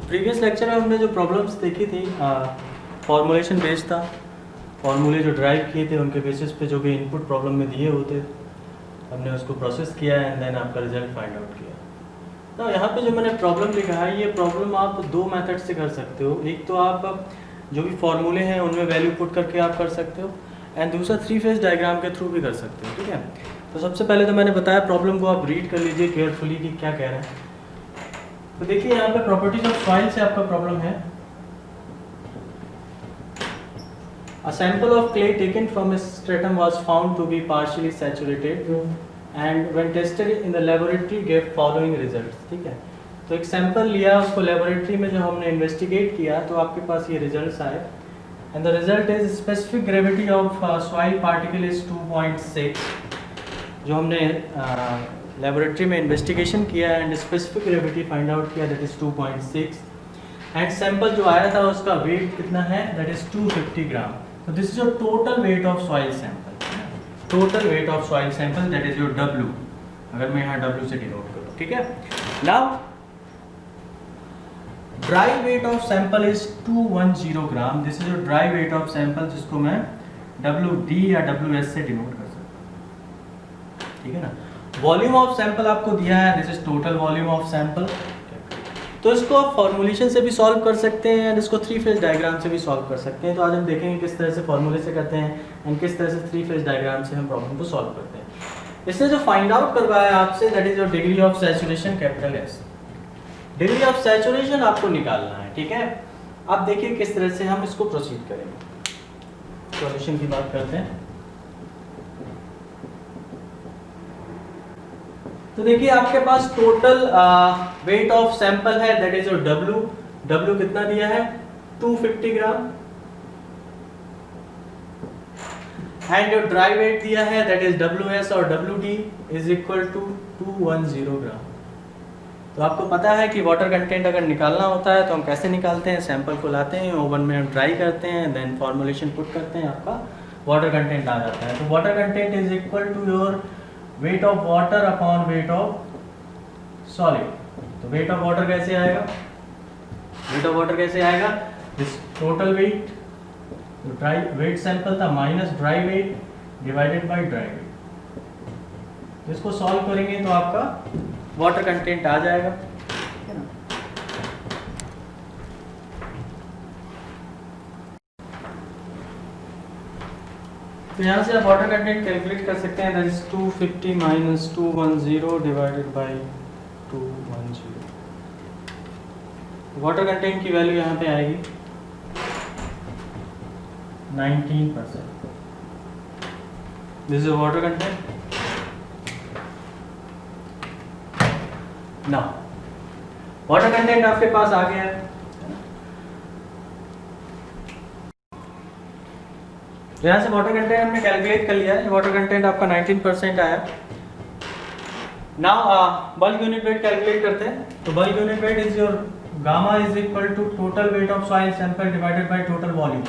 Previous lecture में हमने जो प्रॉब्लम्स देखी थी फॉर्मुलेशन बेस्ड था। फॉर्मूले जो ड्राइव किए थे उनके बेसिस पे जो भी इनपुट प्रॉब्लम में दिए होते हमने उसको प्रोसेस किया एंड देन आपका रिजल्ट फाइंड आउट किया। तो यहाँ पे जो मैंने प्रॉब्लम लिखा है ये प्रॉब्लम आप दो मेथड से कर सकते हो। एक तो आप जो भी फॉर्मूले हैं उनमें वैल्यू पुट करके आप कर सकते हो एंड दूसरा 3 फेज डायग्राम के थ्रू भी कर सकते हो। ठीक है, तो सबसे पहले तो मैंने बताया प्रॉब्लम को आप रीड कर लीजिए केयरफुली कि क्या कह रहे हैं। तो देखिए यहाँ पे प्रॉपर्टीज ऑफ सॉइल से आपका प्रॉब्लम है। A sample of clay taken from a stratum was found to be partially saturated and when tested in the laboratory gave following results। ठीक है, तो एक सैंपल लिया, उसको लेबोरेटरी में जब हमने इन्वेस्टिगेट किया तो आपके पास ये रिजल्ट्स आए and the result is specific gravity of soil particle is 2.6। जो हमने लेबोरेटरी में इन्वेस्टिगेशन किया and specific gravity find out किया दैट इज 2.6 एंड सैंपल जो आया था उसका वेट कितना है दैट इज 250 ग्राम। तो this is your total weight of soil sample, total weight of soil sample that is your W, अगर मैं यहाँ W से डिनोट करूँ। ठीक है, now dry wait of sample is 210 gram. This is your dry wait of sample जिसको मैं WD या WS से डिनोट कर सकता हूँ। ठीक है ना, वॉल्यूम ऑफ सैंपल आपको दिया है, this is total volume of sample. तो इसको आप फॉर्मुलेशन से भी सॉल्व कर सकते हैं एंड इसको 3 फेज डायग्राम से भी सॉल्व कर सकते हैं। तो आज हम देखेंगे किस तरह से फॉर्मूले से करते हैं एंड किस तरह से 3 फेज डायग्राम से हम प्रॉब्लम को सॉल्व करते हैं। इसने जो फाइंड आउट करवाया आपसे that is your degree of saturation capital S। Degree of saturation आपको निकालना है। ठीक है, अब देखिए किस तरह से हम इसको प्रोसीड करेंगे। सॉल्यूशन की बात करते हैं। तो देखिए आपके पास टोटल वेट ऑफ सैंपल है दैट इज योर W कितना दिया है 250 gram and your dry weight दिया है दैट इज WS और WD is equal to 210 gram. तो आपको पता है कि वाटर कंटेंट अगर निकालना होता है तो हम कैसे निकालते हैं, सैंपल को लाते हैं, ओवन में हम ड्राई करते हैं, देन फॉर्मुलेशन पुट करते हैं, आपका वाटर कंटेंट आ जाता है। तो water content is equal to your weight of water upon weight of solid. तो वेट ऑफ वाटर कैसे आएगा, वेट ऑफ वाटर कैसे आएगा, this total weight, dry weight sample था minus dry weight divided by dry weight. इसको solve करेंगे तो आपका वाटर कंटेंट आ जाएगा। है ना, तो यहाँ से आप वाटर कंटेंट कैलकुलेट कर सकते हैं that is 250 minus 210 divided by 210। Water content की वैल्यू यहाँ पे आएगी 19%। This is water content. ना वाटर कंटेंट आपके पास आ गया है। तो यहाँ से वाटर कंटेंट हमने कैलकुलेट कर लिया है, वाटर कंटेंट आपका 19% आया। Now bulk unit weight calculate करते हैं। तो bulk unit weight is your gamma is equal to total weight of soil sample divided by total volume.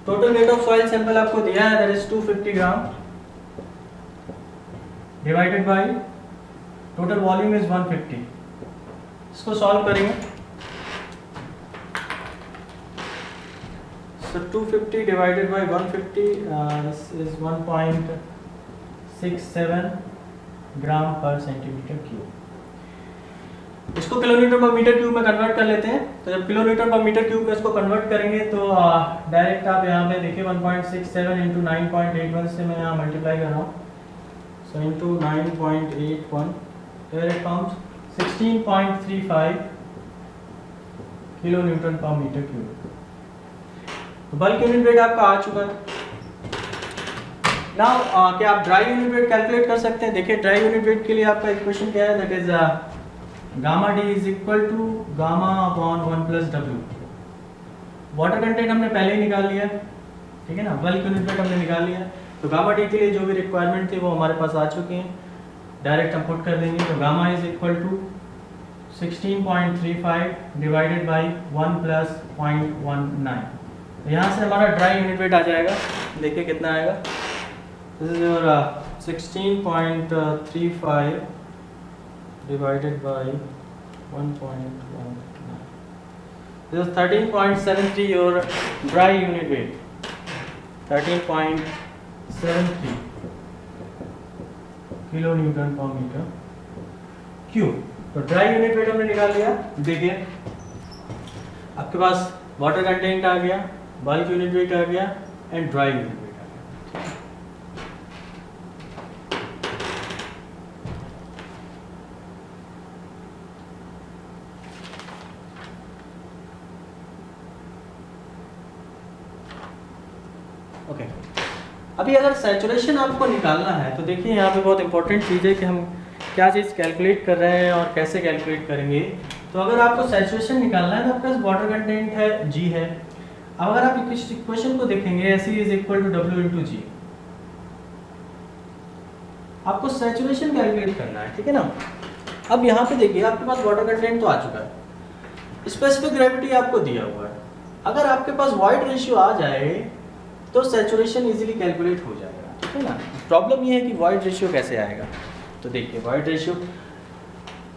Total weight of soil sample आपको दिया है that is 250 gram divided by total volume is 150। इसको solve करेंगे। So 250 divided by 150 this is 1.67 ग्राम पर centimetre cube. इसको kilometre पर metre cube में convert कर लेते हैं। तो जब किलोमीटर पर मीटर क्यूब में इसको कन्वर्ट करेंगे तो डायरेक्ट आप यहाँ पे देखिए 1.67 इंटू 9.81 से मैं यहाँ मल्टीप्लाई कर रहा हूँ। So into 9.81 direct comes 16.35 kilo newton per metre cube. Bulk unit weight आपका आ चुका है। नाउ क्या आप ड्राई यूनिट वेट कैलकुलेट कर सकते हैं। देखिए ड्राई यूनिट वेट के लिए आपका इक्वेशन क्या है that is gamma D is equal to gamma upon 1 plus W। Water content हमने पहले ही निकाल लिया, ठीक है ना, बल्क यूनिट वेट हमने निकाल लिया। तो गामा डी के लिए जो भी रिक्वायरमेंट थी वो हमारे पास आ चुकी हैं, डायरेक्ट हम पुट कर देंगे। तो gamma is equal to 16.35 divided by 1 plus 0.19। यहाँ से हमारा ड्राई यूनिट वेट आ जाएगा। देखिए कितना आएगा, this is your 16.35 divided by 1.19। This is 13.73 your dry unit weight. 13.73 kilo newton per metre cube. तो ड्राई यूनिट वेट हमने निकाल लिया। देखिए आपके पास वाटर कंटेंट आ गया, बल्क यूनिट वेट आ गया एंड ड्राई यूनिट वेट आ गया। ओके अभी अगर सैचुरेशन आपको निकालना है तो देखिए यहाँ पे बहुत इंपॉर्टेंट चीज़ है कि हम क्या चीज़ कैलकुलेट कर रहे हैं और कैसे कैलकुलेट करेंगे। तो अगर आपको सैचुरेशन निकालना है तो आपके पास वाटर कंटेंट है G है। अब अगर आप इस इक्वेशन को देखेंगे SE is equal to W into G, आपको सैचुरेशन कैलकुलेट करना है, ठीक है ना। अब यहाँ पे देखिए आपके पास वाटर कंटेंट तो आ चुका है, स्पेसिफिक ग्रेविटी आपको दिया हुआ है। अगर आपके पास वॉइड रेशियो आ जाए तो सैचुरेशन इजीली कैलकुलेट हो जाएगा, ठीक है ना। प्रॉब्लम ये है कि वॉइड रेशियो कैसे आएगा। तो देखिए वॉइड रेशियो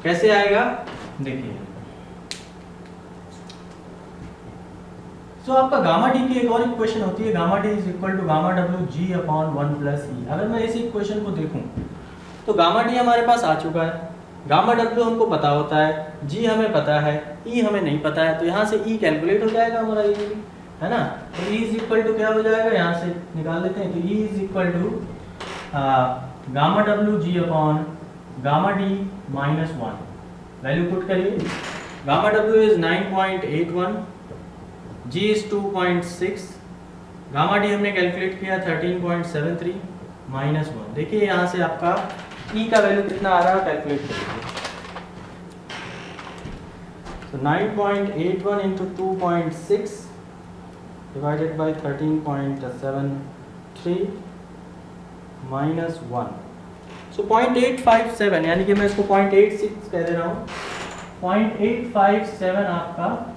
कैसे आएगा, देखिए तो आपका गामा डी की एक और इक्वेशन होती है, gamma D is equal to gamma W G upon 1 plus E. अगर मैं इसी इक्वेशन को देखूं तो गामा डी हमारे पास आ चुका है, गामा डब्ल्यू हमको पता होता है, जी हमें पता है, ई हमें नहीं पता है। तो यहाँ से ई कैलकुलेट हो जाएगा हमारा ये, है ना। तो ई इज इक्वल टू क्या हो जाएगा, यहाँ से निकाल लेते हैं। तो E is equal to gamma W G upon gamma D minus 1। Value put करिए, gamma W is 9.81, G is 2.6, gamma D हमने कैलकुलेट किया 13.73 माइनस 1। देखिए यहाँ से आपका ई का वैल्यू कितना आ रहा है कैलकुलेट करिए। तो 9.81 इंटू 2.6 डिवाइडेड बाई 13.73 माइनस 1, सो 0.857, यानी कि मैं इसको 0.86 कह दे रहा हूँ। 0.857 आपका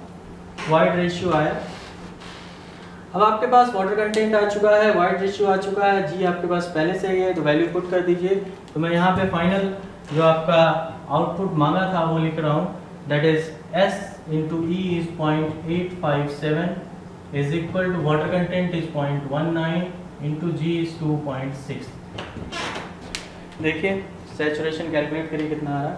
वाइड रेशियो आया। अब आपके पास वाटर कंटेंट आ चुका है, वाइड रेशियो आ चुका है, जी आपके पास पहले से ही है, तो वैल्यू पुट कर दीजिए। तो मैं यहाँ पे फाइनल जो आपका आउटपुट मांगा था वो लिख रहा हूँ, that is S into E is 0.857 is equal to water content is 0.19 into G is 2.6। देखिए सैचुरेशन कैलकुलेट करिए कितना आ रहा है।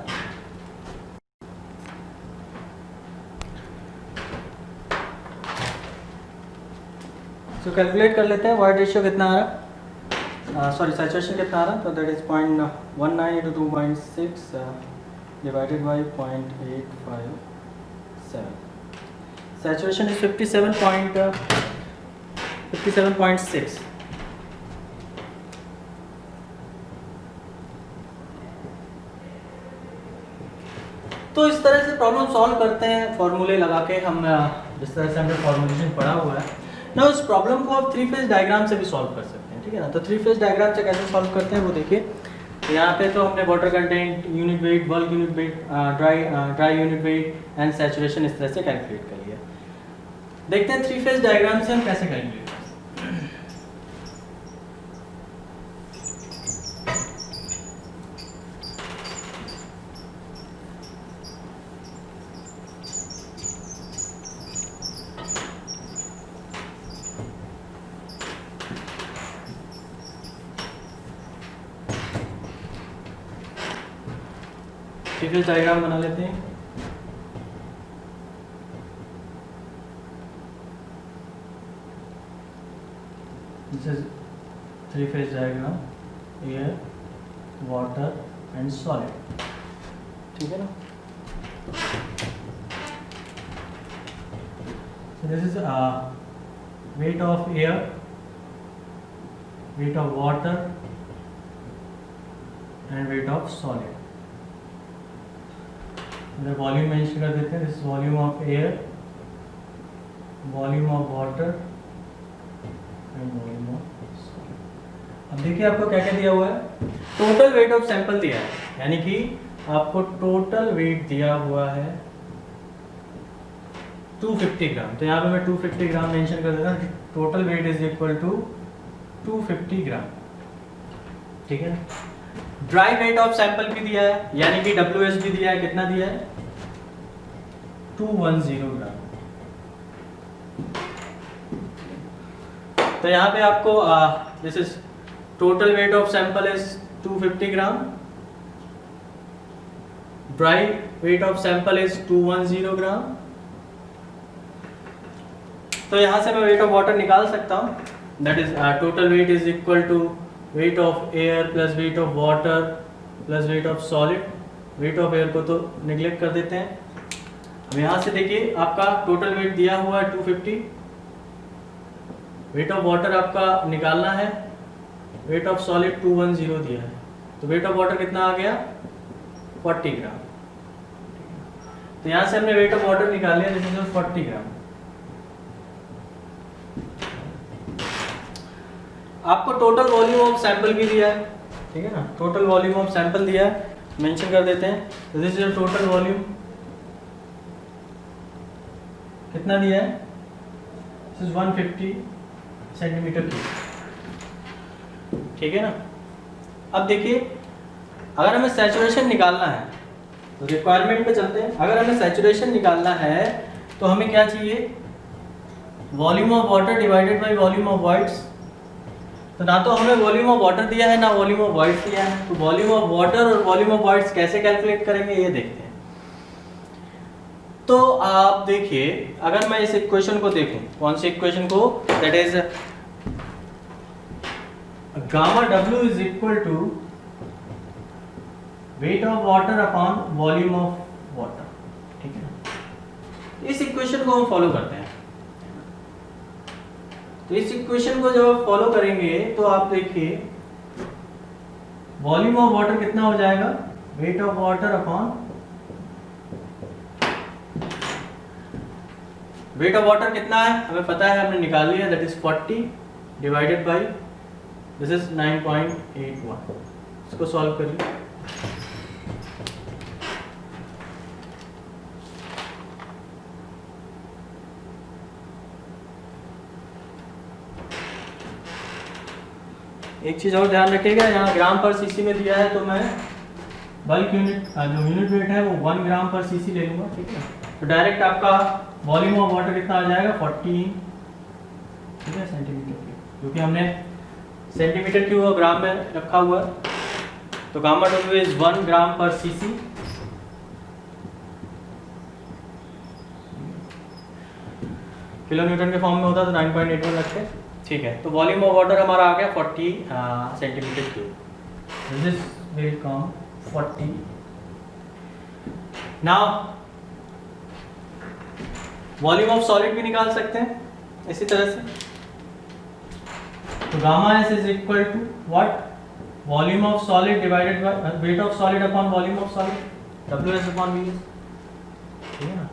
तो कैलकुलेट कर लेते हैं वाइड रेशियो कितना आ रहा, सॉरी सैचुरेशन कितना आ रहा। तो that is 0.19 into 2.6 divided by 0.857। Saturation is 57.6। तो इस तरह से प्रॉब्लम सॉल्व करते हैं फॉर्मूले लगा के। हम जिस तरह से हमने फॉर्मुलेशन पढ़ा हुआ है ना, उस प्रॉब्लम को आप 3 फेज डायग्राम से भी सॉल्व कर सकते हैं, ठीक है ना। तो 3 फेज डायग्राम से कैसे सॉल्व करते हैं वो देखिए। तो यहाँ पे तो हमने water content, unit weight, bulk unit wait, dry unit wait and saturation इस तरह से कैलकुलेट कर लिया। देखते हैं 3 फेज डायग्राम से हम कैसे कैलकुलेट करते हैं। फेज डायग्राम बना लेते हैं। This is 3 phase diagram, air, water and solid, ठीक है ना। So this is weight of air, weight of water and weight of solid. अंदर वॉल्यूम मेंशन कर देते हैं, this volume of air, volume of water and volume of solid. अब देखिए आपको क्या क्या दिया हुआ है, टोटल वेट ऑफ सैंपल दिया है, यानी कि आपको टोटल वेट दिया हुआ है 250 ग्राम। तो यहाँ पे मैं 250 ग्राम मेंशन कर देता हूँ। Total weight is equal to 250 gram, ठीक है। ड्राई वेट ऑफ सैंपल भी दिया है, यानी कि WS भी दिया है, कितना दिया है 210 ग्राम, तो यहाँ पे आपको this is total weight of sample is 250 gram, dry wait of sample is 210 gram. तो यहाँ से मैं वेट ऑफ वाटर निकाल सकता हूँ, that is total weight is equal to weight of air plus weight of water plus weight of solid. Weight of air को तो neglect कर देते हैं। अब यहाँ से देखिए आपका टोटल वेट दिया हुआ है 250, वेट ऑफ वाटर आपका निकालना है, वेट ऑफ सॉलिड 210 दिया है, तो वेट ऑफ वाटर कितना आ गया 40 ग्राम। तो यहाँ से हमने वेट ऑफ वाटर निकाल लिया, दिस इज 40 ग्राम। आपको टोटल वॉल्यूम ऑफ सैंपल भी दिया है, ठीक है ना, टोटल वॉल्यूम ऑफ सैंपल दिया है, मेंशन कर देते हैं। दिस इज टोटल वॉल्यूम, कितना दिया है, दिस इज 150 सेंटीमीटर क्यूब, ठीक है ना। अब देखिए अगर हमें सैचुरेशन निकालना है तो रिक्वायरमेंट पे चलते हैं। अगर हमें सैचुरेशन निकालना है तो हमें क्या चाहिए, volume of water divided by volume of voids. तो ना तो हमें वॉल्यूम ऑफ वाटर दिया है ना वॉल्यूम ऑफ वॉइड्स दिया है, तो वॉल्यूम ऑफ वाटर और वॉल्यूम ऑफ वॉइड्स कैसे कैलकुलेट करेंगे ये देखते हैं। तो आप देखिए अगर मैं इस इक्वेशन को देखूं, कौन सी इक्वेशन को, that is gamma W is equal to weight of water upon volume of water, ठीक है ना। इस इक्वेशन को हम फॉलो करते हैं। तो इस इक्वेशन को जब आप फॉलो करेंगे तो आप देखिए वॉल्यूम ऑफ वाटर कितना हो जाएगा, wait of water upon weight of water कितना है हमें पता है, हमने निकाल लिया, that is 40 divided by this is 9.81। इसको सॉल्व करिए। एक चीज और ध्यान रखिएगा, यहाँ ग्राम पर सीसी में दिया है तो मैं बल्क यूनिट जो यूनिट वेट है वो 1 ग्राम पर सीसी ले लूंगा, ठीक है। तो डायरेक्ट आपका वॉल्यूम ऑफ वाटर कितना आ जाएगा 40, ठीक है, सेंटीमीटर क्यूब, क्योंकि हमने सेंटीमीटर क्यूब और ग्राम में रखा हुआ है। तो गामा W इज 1 ग्राम पर सीसी। किलो न्यूटन के फॉर्म में होता तो 9.81 रखते, ठीक है। तो वॉल्यूम ऑफ वाटर हमारा आ गया 40 centimetre cube. This will come 40। Now volume of solid भी निकाल सकते हैं इसी तरह से। तो gamma S is equal to what, volume of solid divided by weight of solid upon volume of solid, WS upon VS, ठीक है ना।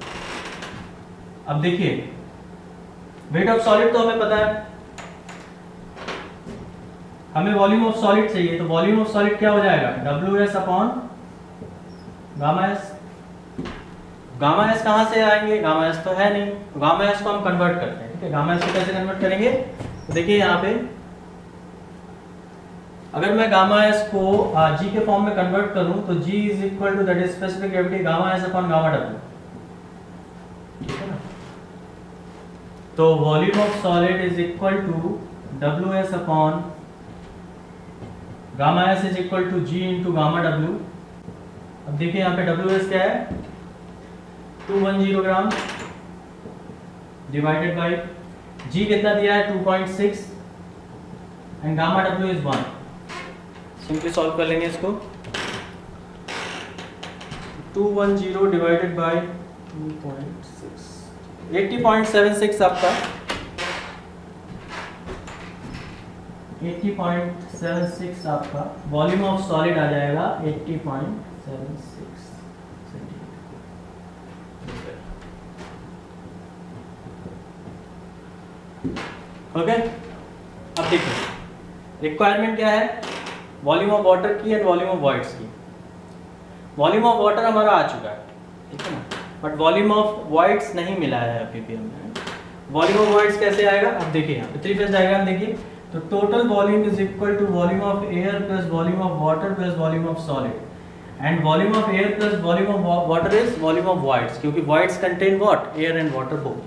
अब देखिए वेट ऑफ सॉलिड तो हमें पता है, हमें वॉल्यूम ऑफ सॉलिड चाहिए, तो वॉल्यूम ऑफ सॉलिड क्या हो जाएगा, WS upon gamma S। Gamma S कहाँ से आएंगे, गामा S तो है नहीं, तो गामा S को हम कन्वर्ट करते हैं, ठीक है। गामा S को कैसे कन्वर्ट करेंगे, तो देखिए यहाँ पे अगर मैं गामा S को G के फॉर्म में कन्वर्ट करूं तो G is equal to that is specific gravity gamma S upon gamma W, ठीक है ना। तो volume of solid is equal to WS upon gamma S is equal to G into gamma W। अब देखिए यहाँ पे WS क्या है 210 ग्राम डिवाइडेड बाय G कितना दिया है 2.6 and gamma W is 1। Simply solve कर लेंगे इसको, 210 डिवाइडेड बाय 2.6, 80.76 आपका 80.76 आपका वॉल्यूम ऑफ सॉलिड आ जाएगा 80.76 सेंटीमीटर। ओके, अब देखिए रिक्वायरमेंट क्या है, वॉल्यूम ऑफ वाटर की एंड वॉल्यूम ऑफ वॉइड्स की। वॉल्यूम ऑफ वाटर हमारा आ चुका है, ठीक है ना, बट वॉल्यूम ऑफ वॉइड्स नहीं मिला है अभी भी हमें। वॉल्यूम ऑफ वॉइड्स कैसे आएगा, अब देखिए यहाँ पे 3 फेज डायग्राम देखिए, तो total volume is equal to volume of air plus volume of water plus volume of solid and volume of air plus volume of water is volume of voids, क्योंकि voids contain what, air and water both.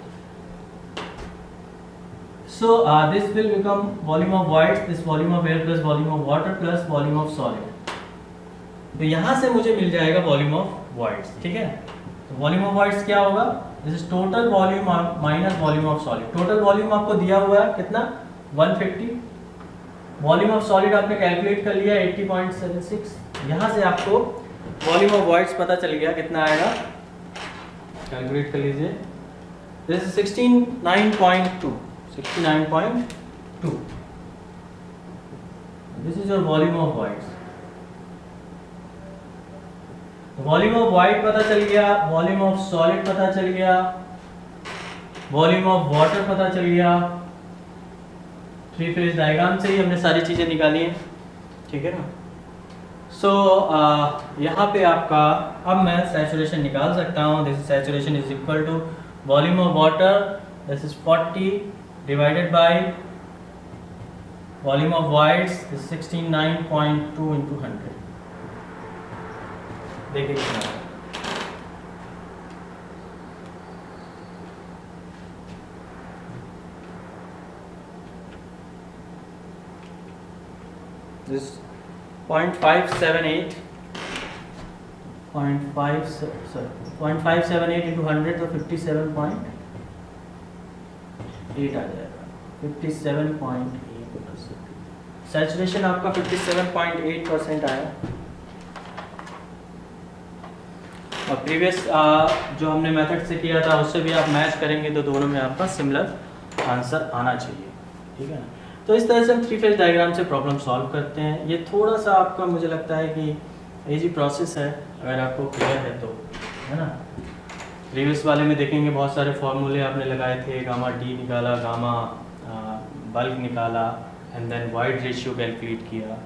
So this will become volume of voids, this volume of air plus volume of water plus volume of solid. तो यहाँ से मुझे मिल जाएगा volume of voids, ठीक है। तो volume of voids क्या होगा, this is total volume minus volume of solid. Total volume आपको दिया हुआ है कितना, 150। वॉल्यूम ऑफ सॉलिड आपने कैलकुलेट कर लिया 80.76। यहाँ से आपको वॉल्यूम ऑफ voids पता चल गया कितना आएगा, कैलकुलेट कर लीजिए। This is 69.2। This is your volume of voids. Volume of wide पता चल गया, वॉल्यूम ऑफ सॉलिड पता चल गया, वॉल्यूम ऑफ वाटर पता चल गया। थ्री फेज डायग्राम से ही हमने सारी चीजें निकाली हैं, ठीक है ना। सो यहाँ पे आपका अब मैं सैचुरेशन निकाल सकता हूँ। This saturation is equal to volume of water, this is 40 divided by volume of voids is 69.2 into 100। देखिए कितना है। This 0.578 into 100 तो 57.8 आ जाएगा, 57.8%। सैचुरेशन आपका 57.8% आया। और प्रीवियस जो हमने मेथड से किया था उससे भी आप मैच करेंगे तो दोनों में आपका सिमिलर आंसर आना चाहिए, ठीक है ना। तो इस तरह से हम थ्री फेज डायग्राम से प्रॉब्लम सॉल्व करते हैं। ये थोड़ा सा आपका मुझे लगता है कि इजी प्रोसेस है अगर आपको क्लियर है तो, है ना। प्रीवियस वाले में देखेंगे बहुत सारे फॉर्मूले आपने लगाए थे, गामा डी निकाला, गामा बल्क निकाला, and then void ratio calculate किया।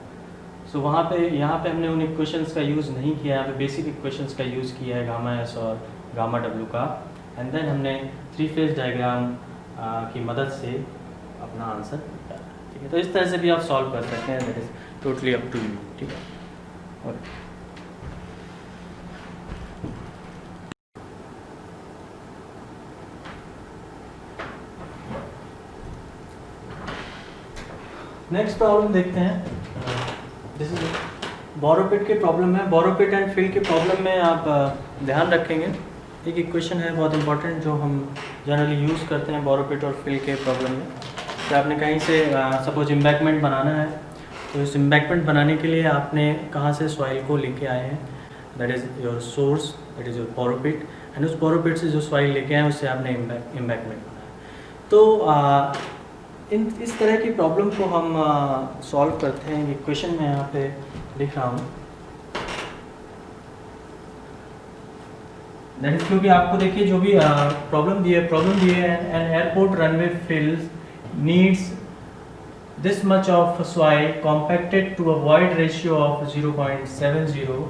सो वहाँ पे यहाँ पे हमने उन इक्वेशंस का यूज़ नहीं किया, यहाँ पे बेसिक इक्वेशंस का यूज़ किया है, गामा एस और गामा डब्ल्यू का, एंड देन हमने थ्री फेज डायग्राम की मदद से अपना आंसर निकाला, ठीक है। तो इस तरह से भी आप सॉल्व कर सकते हैं, that is totally up to you, ठीक है। ओके, नेक्स्ट प्रॉब्लम देखते हैं। दिस इज बोरोपिट की प्रॉब्लम है। बोरोपिट एंड फिल की प्रॉब्लम में आप ध्यान रखेंगे, एक इक्वेशन है बहुत इंपॉर्टेंट जो हम जनरली यूज़ करते हैं बोरोपिट और फिल के प्रॉब्लम में। कि आपने कहीं से सपोज इम्बैकमेंट बनाना है, तो इस इम्बैकमेंट बनाने के लिए आपने कहाँ से सॉइल को लेके आए हैं, that is your source, that is your borrow pit, and उस बोरोपिट से जो सॉइल लेके आए उससे आपने इम्बैकमेंट बनाया। तो इस तरह की प्रॉब्लम को हम सॉल्व करते हैं। इक्वेशन में यहाँ पे लिख रहा हूँ, दैट इज क्योंकि आपको देखिए जो भी प्रॉब्लम दी है an airport runway fills needs this much of soil compacted to a void ratio of 0.70.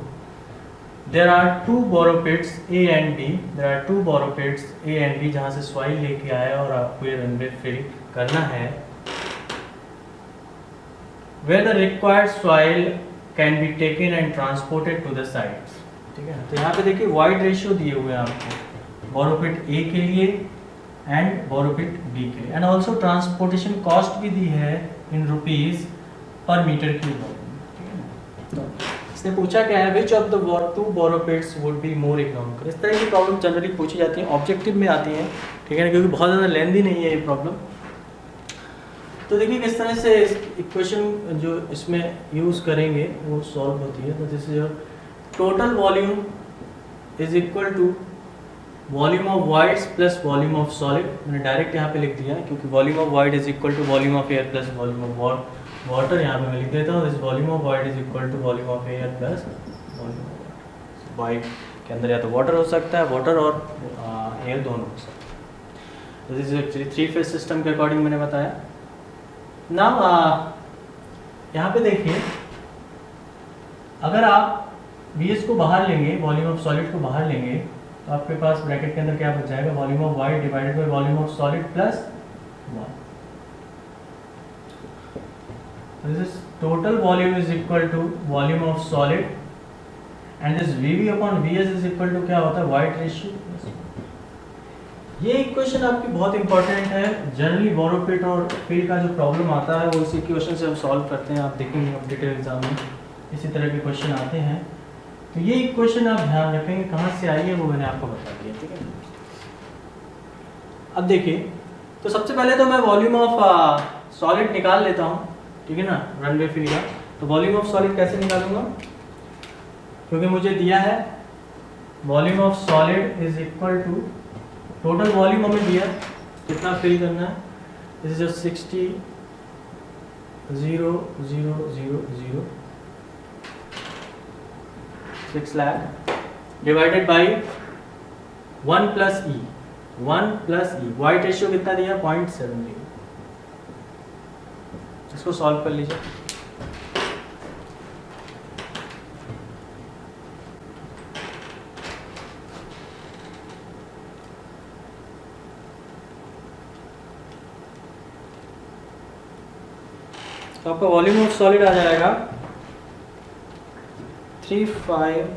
There are two boropits A and B. There are two boropits A and B जहाँ से soil लेके आया और आपको ये runway fill करना है। Where the required soil can be taken and transported to the sites. ठीक है, तो यहाँ पे देखिए void ratio दिए हुए हैं आपको बोरोपिट A के लिए एंड बोरोपिट बी के लिए, एंड ऑल्सो ट्रांसपोर्टेशन कॉस्ट भी दी है in rupees per metre cube. इसने पूछा क्या है, which of the two borrow pits would be more economical. इस तरह की प्रॉब्लम जनरली पूछी जाती हैं, ऑब्जेक्टिव में आती हैं, ठीक है ना, क्योंकि बहुत ज़्यादा लेंदी नहीं है ये प्रॉब्लम। तो देखिए किस तरह से इक्वेशन जो इसमें यूज़ करेंगे वो सॉल्व होती है। तो this is your total volume is equal to volume of voids plus volume of solid. मैंने डायरेक्ट यहाँ पे लिख दिया है क्योंकि volume of void is equal to volume of air plus volume of water. यहाँ पे मैं लिख देता हूँ, this volume of void is equal to volume of air plus volume of water. Void के अंदर या तो वाटर हो सकता है, वाटर और एयर दोनों हो सकता है। This is actually three phase system के अकॉर्डिंग मैंने बताया ना। यहाँ पे देखिए, अगर आप VS को बाहर लेंगे, वॉल्यूम ऑफ सॉलिड को बाहर लेंगे, तो आपके पास ब्रैकेट के अंदर क्या बच जाएगा, volume of void divided by volume of solid plus 1। This is total volume is equal to volume of solid and this VV upon VS is equal to क्या होता है, वाइड रेशियो। ये इक्वेशन आपकी बहुत इंपॉर्टेंट है। Generally बोरोपिट और field का जो प्रॉब्लम आता है वो इसी इक्वेशन से हम सॉल्व करते हैं। आप देखेंगे अपडेटेड एग्जाम में इसी तरह के क्वेश्चन आते हैं। तो ये इक्वेशन आप ध्यान रखेंगे कहाँ से आई है वो मैंने आपको बता दिया, ठीक है। अब देखिए, तो सबसे पहले तो मैं वॉल्यूम ऑफ सॉलिड निकाल लेता हूँ, ठीक है ना, रनवे फील्ड का। तो वॉल्यूम ऑफ सॉलिड कैसे निकालूंगा, क्योंकि मुझे दिया है volume of solid is equal to total volume हमें दिया कितना फिल करना है, this is 60,000,006 lakh divided by 1 plus E. 1 plus E, void ratio कितना दिया 0.70। इसको सॉल्व कर लीजिए। तो आपका वॉल्यूम ऑफ सॉलिड आ जाएगा 35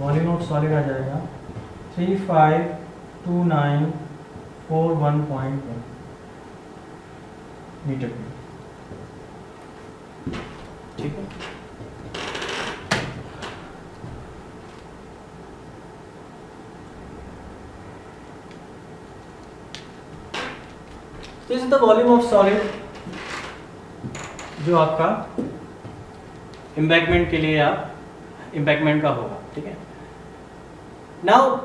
वॉल्यूम ऑफ सॉलिड आ जाएगा 352941.1 मीटर क्यूब, ठीक है। This is the volume of solid जो आपका एम्बैंकमेंट के लिए आप एम्बैंकमेंट का होगा, ठीक है। नाउ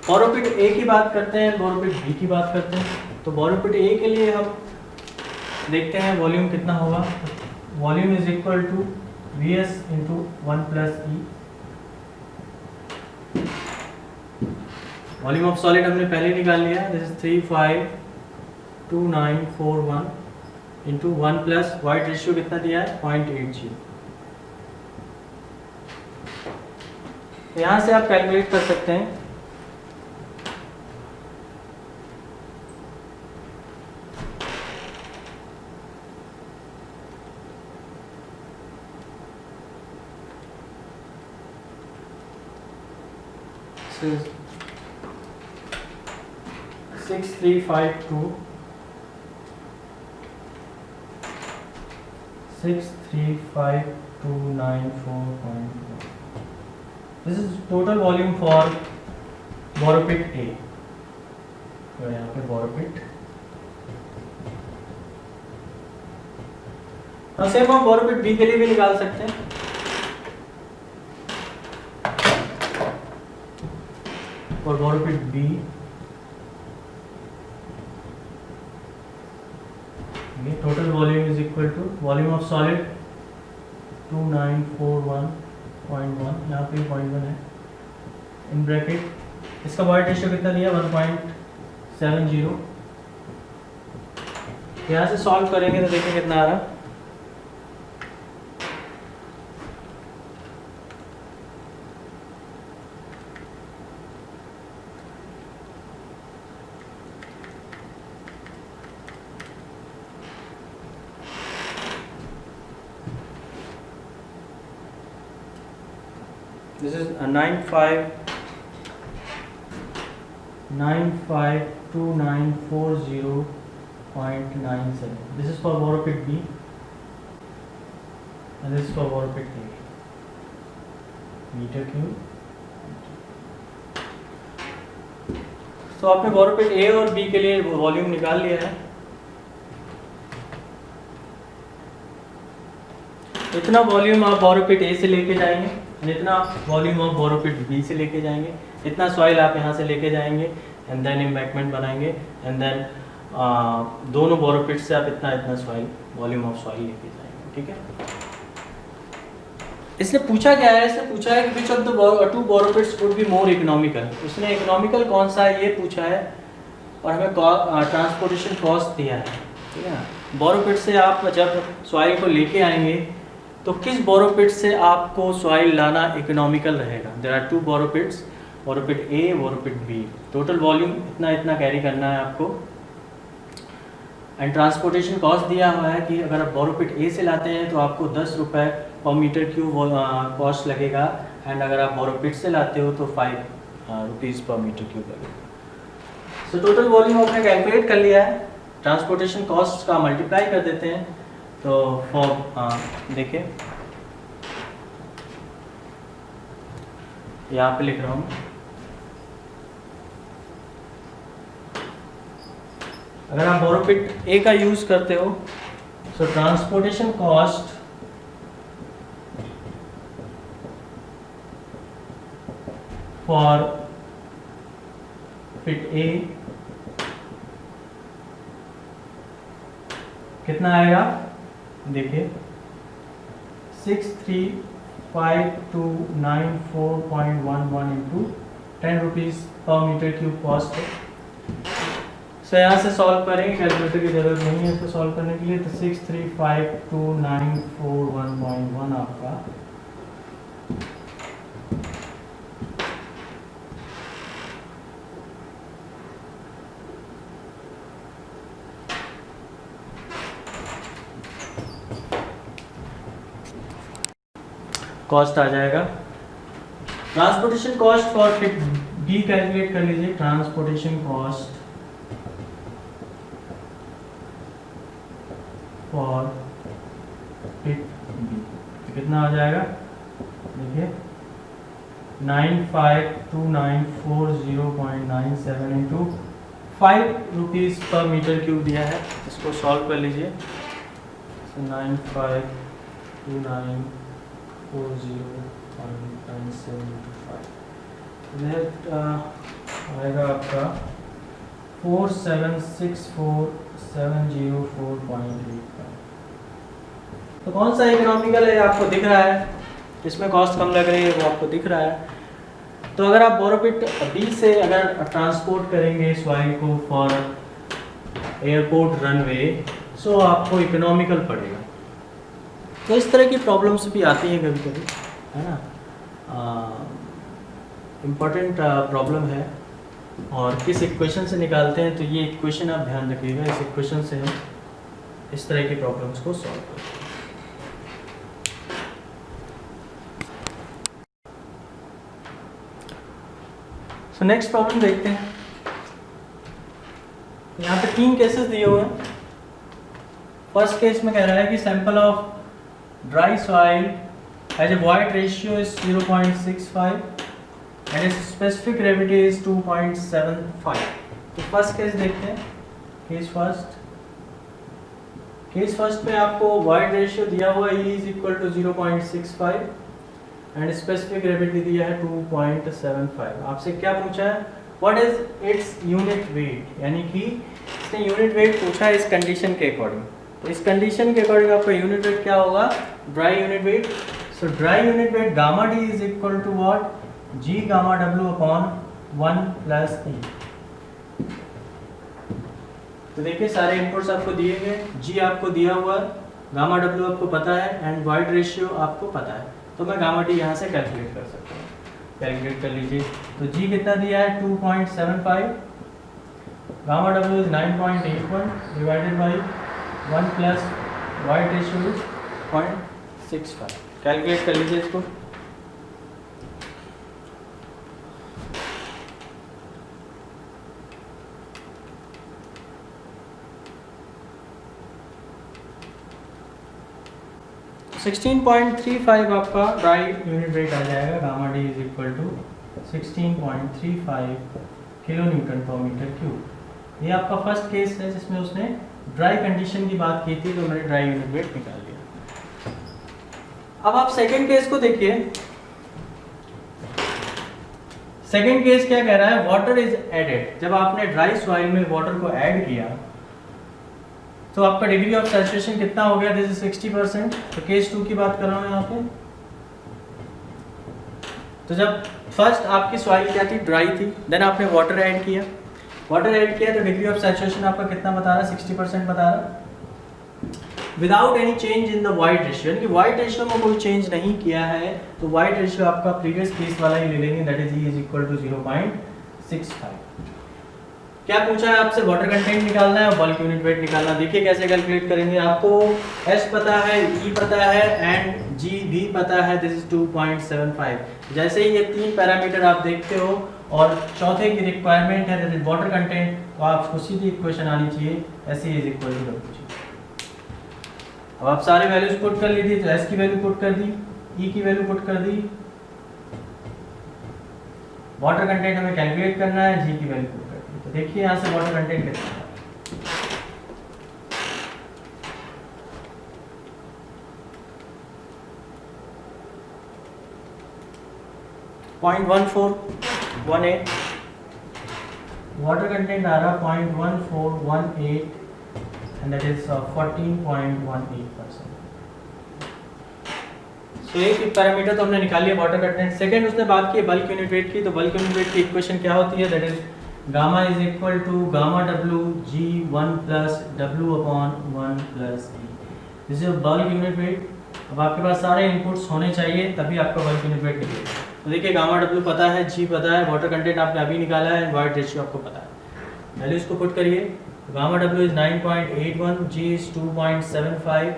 बोरोपिट ए की बात करते हैं, बोरोपिट बी की बात करते हैं। तो बोरोपिट ए के लिए हम देखते हैं वॉल्यूम कितना होगा। Volume is equal to Vs into 1 plus E. Volume of solid हमने पहले निकाल लिया, this is 352941 into 1 plus void ratio कितना दिया है 0.80। यहाँ से आप कैलकुलेट कर सकते हैं। This is 6352 635,294.1. This is total volume for borrow pit A। तो यहाँ पे बोरोपिट, और सेम हम बोरोपिट B के लिए भी निकाल सकते हैं। और borrow pit B total volume is equal to volume of solid 2941.1, यहाँ पे 0.1 है इन ब्रैकेट। इसका वाइट रेशियो कितना दिया 1.70। यहाँ से सॉल्व करेंगे तो देखें कितना आ रहा। This is a 952940.97. This is for borrow pit B and this is for borrow pit A, metre cube. तो आपने बोरोपिट A और B के लिए वॉल्यूम निकाल लिया है। इतना वॉल्यूम आप बोरोपिट A से लेके जाएंगे, इतना वॉल्यूम ऑफ बोरोपिट B से लेके जाएंगे, इतना सॉइल आप यहाँ से लेके जाएंगे एंड देन एम्बैंकमेंट बनाएंगे एंड देन दोनों बोरोपिट से आप इतना सॉइल वॉल्यूम ऑफ सॉइल लेके जाएंगे, ठीक है। इसने पूछा क्या है, इसने पूछा है कि which of the two borrow pits would be more economical. उसने इकोनॉमिकल कौन सा है ये पूछा है और हमें ट्रांसपोर्टेशन कॉस्ट दिया है, ठीक है ना। बोरोपिट से आप जब सॉइल को लेके आएंगे तो किस बोरोपिट से आपको सॉइल लाना इकोनॉमिकल रहेगा। There are two borrow pits, borrow pit A, borrow pit B। Total volume इतना कैरी करना है आपको। एंड ट्रांसपोर्टेशन कॉस्ट दिया हुआ है कि अगर आप बोरोपिट ए से लाते हैं तो आपको 10 रुपये पर मीटर क्यूब कॉस्ट लगेगा, एंड अगर आप बोरोपिट से लाते हो तो 5 रुपीज़ पर मीटर क्यूब लगेगा। सो टोटल वॉल्यूम आपने कैलकुलेट कर लिया है, ट्रांसपोर्टेशन कॉस्ट का मल्टीप्लाई कर देते हैं। तो फॉर देखिए यहाँ पे लिख रहा हूँ, अगर आप बोरोपिट ए का यूज करते हो सो ट्रांसपोर्टेशन कॉस्ट फॉर पिट ए कितना आएगा, देखिए 635294.11 into 10 rupees per metre cube cost है। सो यहाँ से सॉल्व करेंगे, कैलकुलेटर की जरूरत नहीं है इसको सॉल्व करने के लिए। तो 635294.11 आपका कॉस्ट आ जाएगा। Transportation cost for pit B calculate कर लीजिए। Transportation cost for pit B कितना आ जाएगा, देखिए 952940.97 into 5 rupees per metre cube दिया है, इसको सॉल्व कर लीजिए। 952940.97 इंटू 5 आएगा आपका 4764,704.85। तो कौन सा इकोनॉमिकल है आपको दिख रहा है, इसमें कॉस्ट कम लग रही है वो आपको दिख रहा है। तो अगर आप बोरोपिट बी से अगर ट्रांसपोर्ट करेंगे सॉइल को फॉर एयरपोर्ट रनवे, सो आपको इकोनॉमिकल पड़ेगा। तो इस तरह की प्रॉब्लम्स भी आती हैं कभी कभी, है ना, इम्पोर्टेंट प्रॉब्लम है। और किस इक्वेशन से निकालते हैं, तो ये इक्वेशन आप ध्यान रखिएगा, इस इक्वेशन से हम इस तरह की प्रॉब्लम्स को सॉल्व करते हैं। सो नेक्स्ट प्रॉब्लम देखते हैं। यहाँ पे 3 केसेस दिए हुए हैं। फर्स्ट केस में कह रहा है कि sample of dry soil has a void ratio is 0.65 and its specific gravity is 2.75। तो फर्स्ट केस देखते हैं। केस फर्स्ट में आपको void रेशियो दिया हुआ E is equal to 0.65 and specific gravity दिया है 2.75। आपसे क्या पूछा है, what is its unit weight, यानी कि इसने यूनिट वेट पूछा है इस कंडीशन के अकॉर्डिंग। तो इस कंडीशन के अकॉर्डिंग आपका यूनिट वेट क्या होगा, dry unit weight. So dry unit weight gamma D is equal to what, G gamma W upon 1 plus E. तो देखिए सारे इनपुट्स आपको दिए गए, जी आपको दिया हुआ, गामा डब्ल्यू आपको पता है एंड वॉइड रेशियो आपको पता है। तो मैं गामा टी यहाँ से कैलकुलेट कर सकता हूँ, कैलकुलेट कर लीजिए। तो जी कितना दिया है 2.75, gamma W is 9.81 divided by 1 plus void ratio is 0.65। Calculate कर लीजिए इसको। तो 16.35 आपका ड्राई यूनिट वेट आ जाएगा। Gamma D is equal to 16.35 kilo newton per metre cube. ये आपका फर्स्ट केस है जिसमें उसने ड्राई कंडीशन की बात की थी, तो मैंने ड्राई यूनिट वेट निकाल लिया। अब आप सेकंड केस को देखिए। सेकंड केस क्या कह रहा है, वाटर इज एडेड। जब आपने ड्राई सॉइल में वाटर को ऐड किया तो आपका डिग्री ऑफ सैचुरेशन कितना हो गया, दिस इज 60%। तो केस 2 की बात कर रहा हूं यहाँ पे। तो जब फर्स्ट आपकी सॉइल क्या थी, ड्राई थी, देन आपने वाटर ऐड किया, वाटर ऐड किया तो डिग्री ऑफ सैचुरेशन आपका कितना बता रहा है, 60% बता रहा है, without any change in the void ratio. यानी कि वाइड रेशियो में कोई चेंज नहीं किया है। तो वाइड रेशियो आपका प्रीवियस केस वाला ही ले लेंगे, that is E is equal to 0.65। क्या पूछा है आपसे, वाटर कंटेंट निकालना है और बल्क यूनिट वेट निकालना। देखिए कैसे कैलकुलेट करेंगे। आपको S पता है, E पता है एंड G भी पता है, दिस इज 2.75। जैसे ही ये तीन पैरामीटर आप देखते हो और चौथे की रिक्वायरमेंट है दैट इज वाटर कंटेंट, तो आपको सीधी इक्वेशन आनी चाहिए ऐसे इज इक्वल टू W। अब आप सारे वैल्यूज पुट कर लीजिए, तो S की वैल्यू पुट कर दी, E की वैल्यू पुट कर दी, वाटर कंटेंट हमें कैलकुलेट करना है, G की वैल्यू पुट कर दी। तो देखिए यहाँ से वाटर कंटेंट कितना है, 0.1418, वाटर कंटेंट आ रहा 0.1418 and that is 14.18%। सो एक पैरामीटर तो हमने निकाल लिया वाटर कंटेंट। सेकंड उसने बात की बल्क यूनिट वेट की, तो बल्क यूनिट वेट की इक्वेशन क्या होती है, that is gamma is equal to gamma W G 1 plus W upon 1 plus E, this is bulk unit weight. अब आपके पास सारे इनपुट्स होने चाहिए तभी आपका बल्क यूनिट वेट निकलेगा। तो देखिए गामा डब्ल्यू पता है, जी पता है, वाटर कंटेंट आपने अभी निकाला है, वाइड रेशियो आपको पता है, वैल्यूज को पुट करिए। Gamma W is 9.81, G is 2.75,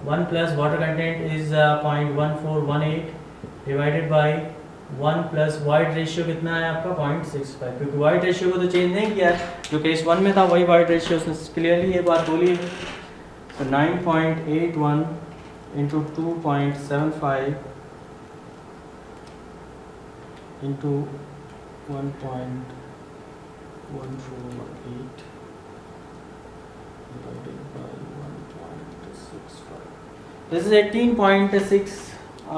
1 plus water content is 0.1418 divided by 1 plus void ratio कितना है आपका 0.65, क्योंकि वाइड रेशियो को तो चेंज नहीं किया है, जो केस 1 में था वही वाइड रेशियो, उसने क्लियरली ये बात बोली है। तो 9.81 into 2.75 into 1.1418 divided by 1.65, this is 18.6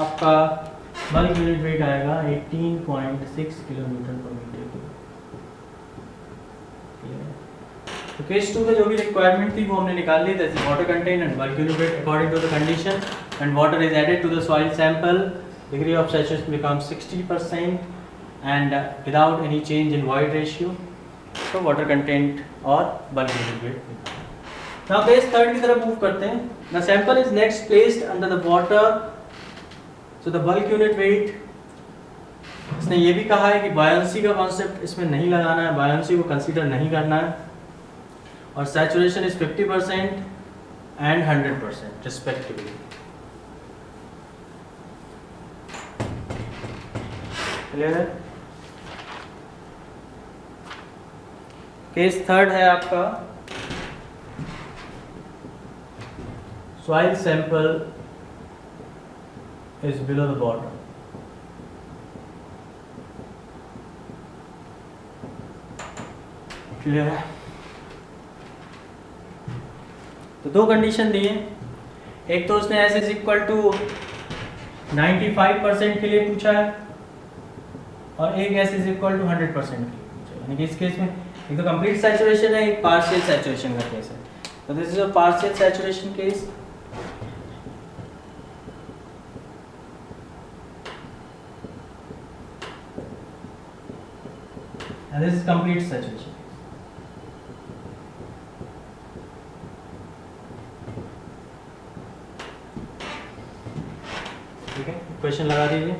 आपका बल्क यूनिट वेट आएगा, 18.6 किलोमीटर पर मीटर क्यूब। तो केस 2 में जो भी रिक्वायरमेंट थी वो हमने निकाल ली, that is water content and bulk unit weight according to the condition, and water is added to the soil sample, degree of saturation becomes 60% and without any change in void ratio, so water content और bulk unit weight। Now case third की तरफ move करते हैं। The sample is next placed under the water, so the bulk unit weight, इसने ये भी कहा है कि buoyancy का कॉन्सेप्ट इसमें नहीं लगाना है, buoyancy को कंसीडर नहीं करना है, और saturation is 50% and 100% respectively। Clear है। केस थर्ड है आपका soil sample is below the bottom. Clear है। तो दो कंडीशन दिए, एक तो उसने एस इज इक्वल टू 95% के लिए पूछा है और एक एस इज इक्वल टू 100% के लिए पूछा है। यानी कि इस केस में एक तो कंप्लीट सैचुरेशन है, एक पार्शियल सैचुरेशन का केस है। तो this is a partial saturation case, and this is complete saturation। ठीक है, क्वेश्चन लगा दीजिए।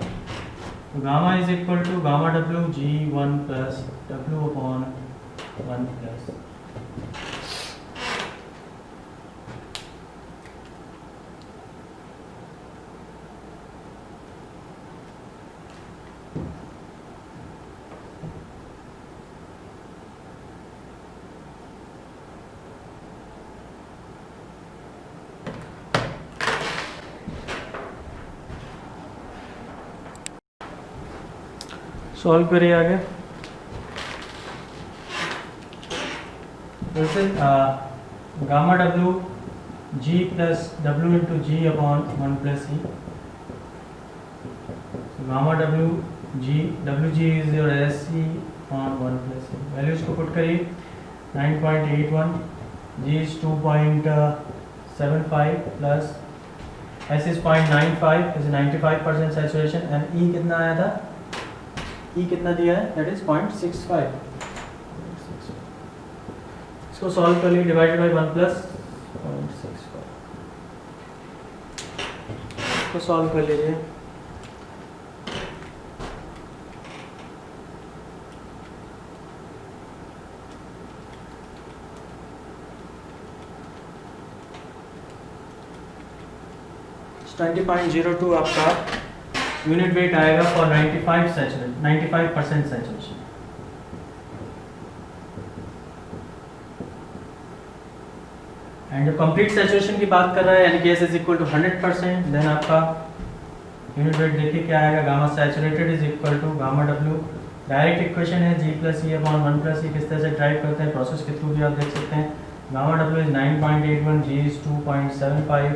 Gamma is equal to gamma W G 1 plus W upon 1 plus solve करिए आगे। जैसे gamma W G plus W into G upon 1 plus E, gamma W G is your S C upon 1 plus E. Values को put करिए, 9.81, G is 2.75 plus S is 0.95, is 95% saturation, and E कितना आया था, ई कितना दिया है, that is 0.65। इसको solve कर लिए, डिवाइडेड बाय 1 प्लस 0.65, इसको सॉल्व कर लीजिए। 20.02 आपका यूनिट वेट आएगा फॉर 95% सैचुरेशन। एंड जब कंप्लीट सैचुरेशन की बात कर रहा है यानी कि S is equal to 100%, then आपका यूनिट वेट देखिए क्या आएगा, gamma saturated is equal to gamma W। Direct equation है G+E/1+E, किस तरह से ड्राइव करते हैं प्रोसेस के थ्रू भी आप देख सकते हैं। Gamma W is 9.81, G is 2.75,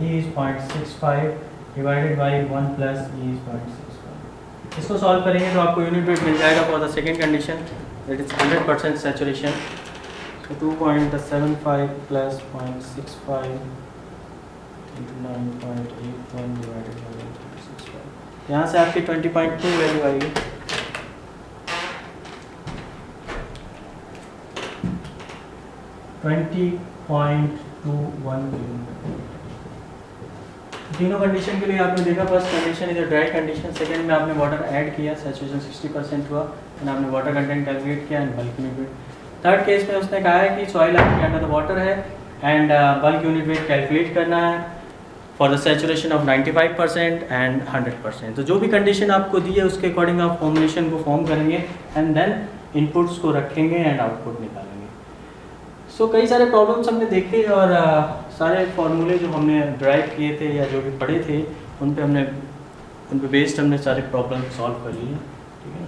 E is 0.65 divided by 1 plus E is 0.65। इसको सॉल्व करेंगे तो आपको यूनिट वेट मिल जाएगा for the second condition that is 100% saturation. So 2.75 plus 0.65 into 9.81 divided by 1.65। यहाँ से आपकी 20.2 वैल्यू आएगी। 20.21 तीनों कंडीशन के लिए आपने देखा, first condition is a dry condition, second में आपने वाटर ऐड किया, सैचुरेशन 60% हुआ, एंड आपने वाटर कंटेंट कैलकुलेट किया and bulk unit wait. Third case में उसने कहा है कि सॉइल आपके अंडर द वाटर है and bulk unit weight calculate करना है for the saturation of 95% and 100%। तो जो भी कंडीशन आपको दी है उसके अकॉर्डिंग आप फॉर्मुलेशन को फॉर्म करेंगे एंड देन इनपुट्स को रखेंगे एंड आउटपुट निकालेंगे। सो कई सारे प्रॉब्लम्स हमने देखे और सारे फार्मूले जो हमने ड्राइव किए थे या जो भी पढ़े थे उन पे बेस्ड हमने सारे प्रॉब्लम सॉल्व कर लिए। ठीक है।